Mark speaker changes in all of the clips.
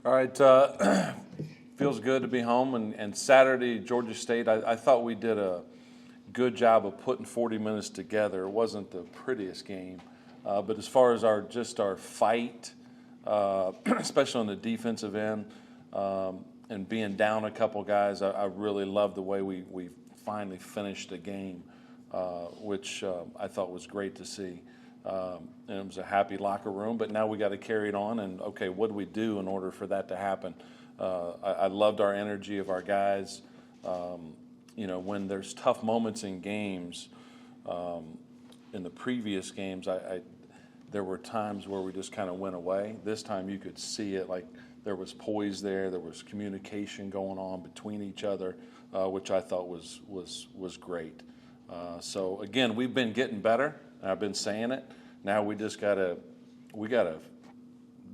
Speaker 1: All right, feels good to be home. And Saturday, Georgia State, I thought we did a good job of putting 40 minutes together. It wasn't the prettiest game, but as far as our fight, especially on the defensive end, and being down a couple guys, I really loved the way we finally finished the game, which I thought was great to see. And it was a happy locker room, but now we got to carry it on. And okay, what do we do in order for that to happen? I loved our energy of our guys. When there's tough moments in games, in the previous games, there were times where we just kind of went away. This time you could see it, like there was poise there. There was communication going on between each other, which I thought was great. So again, we've been getting better. I've been saying it. Now we just gotta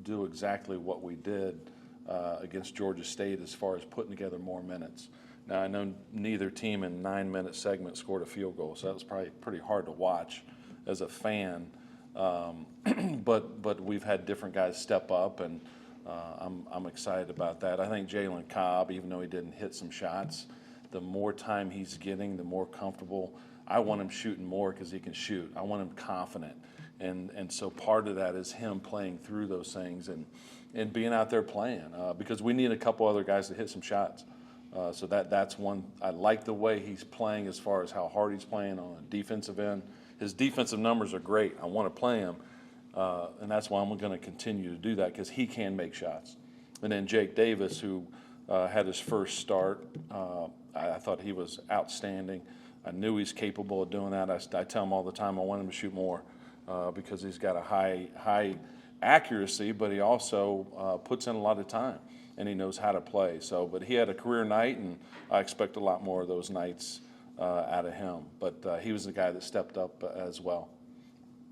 Speaker 1: do exactly what we did against Georgia State as far as putting together more minutes. Now I know neither team in 9-minute segment scored a field goal, so that was probably pretty hard to watch as a fan. But we've had different guys step up, and I'm excited about that. I think Jalen Cobb, even though he didn't hit some shots, the more time he's getting, the more comfortable. I want him shooting more because he can shoot. I want him confident. And so part of that is him playing through those things and being out there playing because we need a couple other guys to hit some shots. So that's one. I like the way he's playing as far as how hard he's playing on the defensive end. His defensive numbers are great. I want to play him, and that's why I'm going to continue to do that because he can make shots. And then Jake Davis, who had his first start, I thought he was outstanding. I knew he's capable of doing that. I tell him all the time I want him to shoot more because he's got a high accuracy, but he also puts in a lot of time, and he knows how to play. But he had a career night, and I expect a lot more of those nights out of him. But he was the guy that stepped up as well.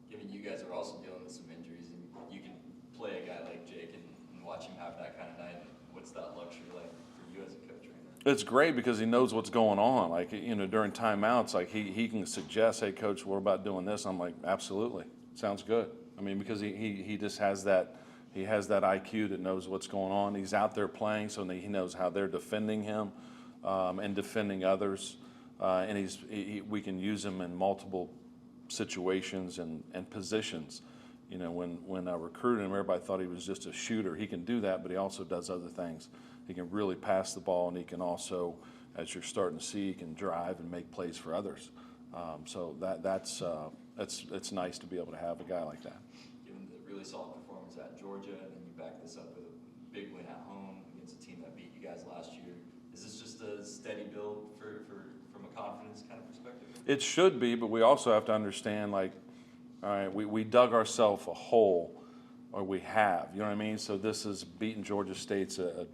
Speaker 2: Given you guys are also dealing with some injuries, and you can play a guy like Jake and watch him have that kind of night, what's that luxury like for you as a coach right now?
Speaker 1: It's great because he knows what's going on. Like, during timeouts, like he can suggest, hey, coach, what about doing this? I'm like, absolutely. Sounds good. I mean, because he just has that, he has that IQ that knows what's going on. He's out there playing, so he knows how they're defending him and defending others. And we can use him in multiple situations and positions. When I recruited him, everybody thought he was just a shooter. He can do that, but he also does other things. He can really pass the ball, and he can also, as you're starting to see, he can drive and make plays for others. So it's nice to be able to have a guy like that.
Speaker 2: Given the really solid performance at Georgia, and then you back this up with a big win at home against a team that beat you guys last year, is this just a steady build from a confidence kind of perspective?
Speaker 1: It should be, but we also have to understand, like, all right, we dug ourselves a hole, or we have, you know what I mean? So this is beating Georgia State's a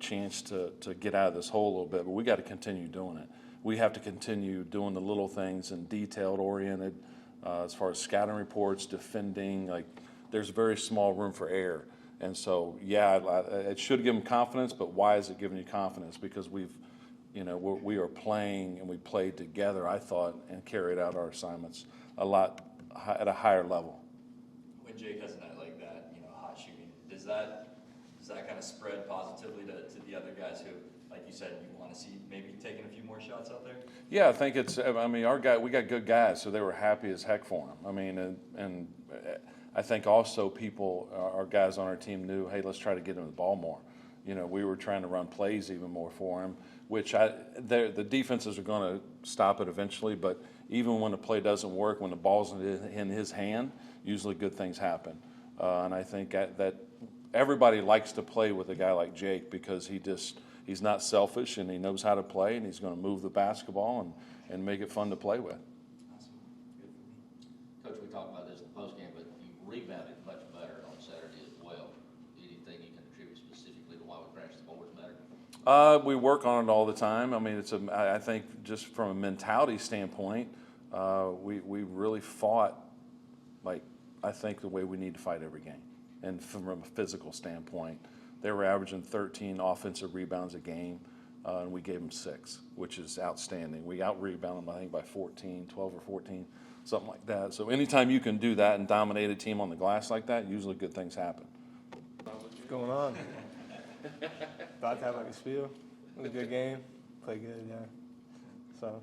Speaker 1: chance to get out of this hole a little bit, but we got to continue doing it. We have to continue doing the little things and detailed oriented as far as scouting reports, defending. Like, there's very small room for error. And so, yeah, it should give them confidence, but why is it giving you confidence? Because we are playing and we played together, I thought, and carried out our assignments at a higher level.
Speaker 2: When Jake has a night like that, hot shooting, does that kind of spread positively to the other guys who, like you said, you want to see maybe taking a few more shots out there?
Speaker 1: Yeah, I think we got good guys, so they were happy as heck for him. I mean, and I think also our guys on our team knew, hey, let's try to get him the ball more. We were trying to run plays even more for him, which the defenses are going to stop it eventually, but even when the play doesn't work, when the ball's in his hand, usually good things happen. And I think that everybody likes to play with a guy like Jake because he's not selfish and he knows how to play, and he's going to move the basketball and make it fun to play with.
Speaker 3: Awesome. Good for me. Coach, we talked about this in the postgame, but you rebounded much better on Saturday as well. Anything you can attribute specifically to why we crashed the boards better?
Speaker 1: We work on it all the time. I mean, I think just from a mentality standpoint, we really fought, like, I think the way we need to fight every game. And from a physical standpoint, they were averaging 13 offensive rebounds a game, and we gave them 6, which is outstanding. We out-rebounded them, I think, by 14, 12 or 14, something like that. So anytime you can do that and dominate a team on the glass like that, usually good things happen.
Speaker 4: What's going on? About to have like a spiel. It was a good game. Played good, yeah. So,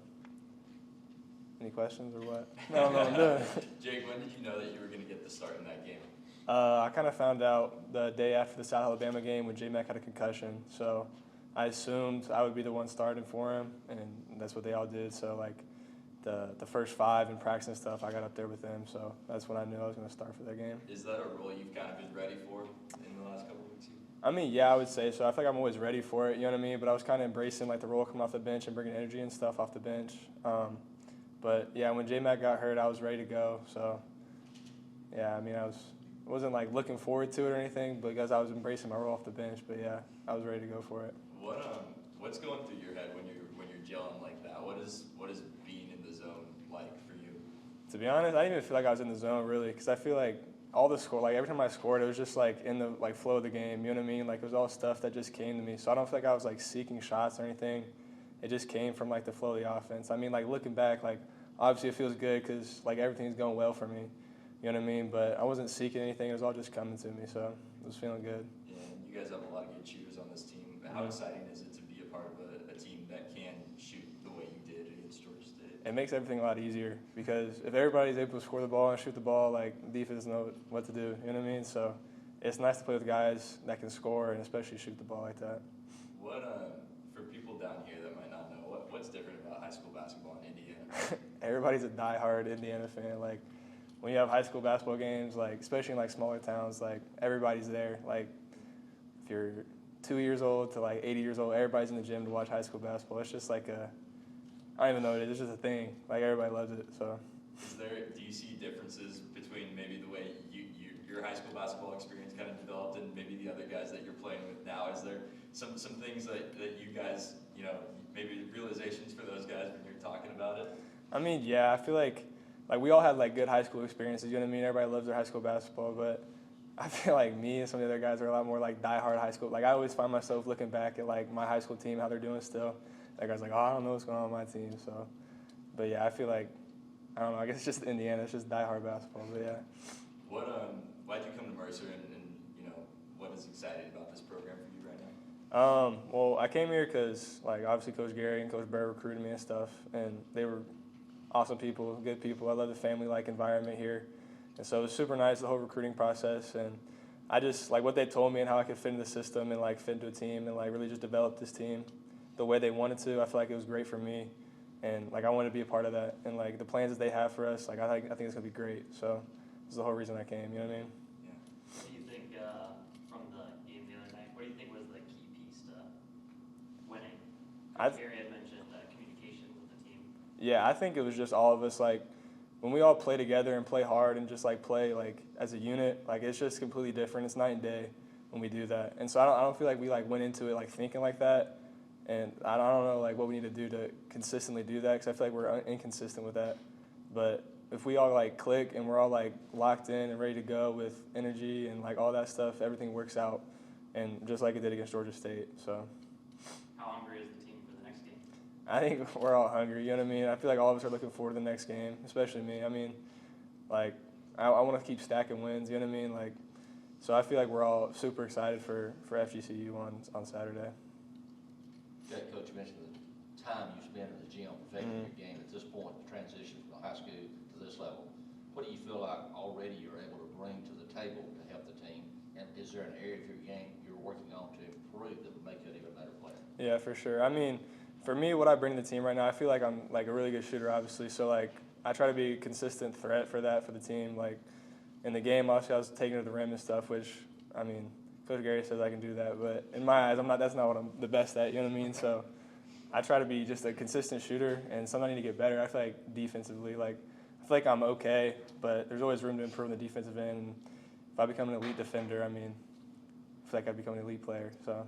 Speaker 4: any questions or what? No, I'm doing.
Speaker 2: Jake, when did you know that you were going to get the start in that game?
Speaker 4: I kind of found out the day after the South Alabama game when J-Mac had a concussion. So I assumed I would be the one starting for him, and that's what they all did. So, like, the first 5 in practice and stuff, I got up there with them. So that's when I knew I was going to start for that game.
Speaker 2: Is that a role you've kind of been ready for in the last couple of weeks?
Speaker 4: I mean, yeah, I would say so. I feel like I'm always ready for it, you know what I mean? But I was kind of embracing, like, the role coming off the bench and bringing energy and stuff off the bench. But, yeah, when J-Mac got hurt, I was ready to go. So, yeah, I mean, wasn't, like, looking forward to it or anything because I was embracing my role off the bench. But, yeah, I was ready to go for it.
Speaker 2: What's going through your head when you're gelling like that? What is being in the zone like for you?
Speaker 4: To be honest, I didn't even feel like I was in the zone, really, because I feel like all the score, like every time I scored, it was just like in the like flow of the game. You know what I mean? Like it was all stuff that just came to me. So I don't feel like I was like seeking shots or anything. It just came from like the flow of the offense. I mean, like looking back, like obviously it feels good because like everything's going well for me. You know what I mean? But I wasn't seeking anything. It was all just coming to me. So it was feeling good.
Speaker 2: Yeah, and you guys have a lot of good shooters on this team. How exciting is it to be a part of a team that can shoot the way you did against Georgia State?
Speaker 4: It makes everything a lot easier because if everybody's able to score the ball and shoot the ball, like defense know what to do. You know what I mean? So it's nice to play with guys that can score and especially shoot the ball like that.
Speaker 2: For people down here that might not know, what's different about high school basketball in Indiana?
Speaker 4: Everybody's a diehard Indiana fan. Like when you have high school basketball games, like especially in like smaller towns, like everybody's there. Like if you're 2 years old to like 80 years old, everybody's in the gym to watch high school basketball. It's just like I don't even know what it is. It's just a thing. Like everybody loves it. So,
Speaker 2: Do you see differences between maybe the way your high school basketball experience kind of developed and maybe the other guys that you're playing with now? Is there some things that you guys, maybe realizations for those guys when you're talking about it?
Speaker 4: I mean, yeah, I feel like we all had like good high school experiences. You know what I mean? Everybody loves their high school basketball, but I feel like me and some of the other guys are a lot more like diehard high school. Like I always find myself looking back at like my high school team, how they're doing still. That guy's like, oh, I don't know what's going on with my team. So, but yeah, I feel like, I don't know, I guess it's just Indiana. It's just diehard basketball. But yeah.
Speaker 2: Why'd you come to Mercer and what is exciting about this program for you right now?
Speaker 4: Well, I came here because like obviously Coach Gary and Coach Bear recruited me and stuff, and they were awesome people, good people. I love the family-like environment here. And so it was super nice, the whole recruiting process. And I just, like what they told me and how I could fit into the system and like fit into a team and like really just develop this team the way they wanted to. I feel like it was great for me. And like I wanted to be a part of that. And like the plans that they have for us, like I think it's going to be great. So this is the whole reason I came, you know what I mean?
Speaker 2: Yeah.
Speaker 5: What do you think from the game the other night, what do you think was the key piece to winning? Gary had mentioned communication with the team.
Speaker 4: Yeah, I think it was just all of us, like, when we all play together and play hard and just, like, play, like, as a unit, like, it's just completely different. It's night and day when we do that. And so I don't feel like we, like, went into it, like, thinking like that. And I don't know, like, what we need to do to consistently do that because I feel like we're inconsistent with that. But if we all, like, click and we're all, like, locked in and ready to go with energy and, like, all that stuff, everything works out. And just like it did against Georgia State, so.
Speaker 5: How hungry is the team for the next game?
Speaker 4: I think we're all hungry, you know what I mean? I feel like all of us are looking forward to the next game, especially me. I mean, like, I want to keep stacking wins, you know what I mean? Like, so I feel like we're all super excited for FGCU on Saturday.
Speaker 3: Okay, Coach, you mentioned the time you spend in the gym perfecting your game. At this point, the transition from high school to this level, what do you feel like already you're able to bring to the table to help the team? And is there an area of your game you're working on to improve that would make you an even better player?
Speaker 4: Yeah, for sure. I mean, for me, what I bring to the team right now, I feel like I'm like a really good shooter, obviously. So like, I try to be a consistent threat for the team. Like in the game, obviously, I was taking to the rim and stuff, which I mean, Coach Gary says I can do that, but in my eyes, that's not what I'm the best at. You know what I mean? So I try to be just a consistent shooter, and sometimes I need to get better. I feel like defensively, like I feel like I'm okay, but there's always room to improve in the defensive end. And if I become an elite defender, I mean, I feel like I become an elite player. So.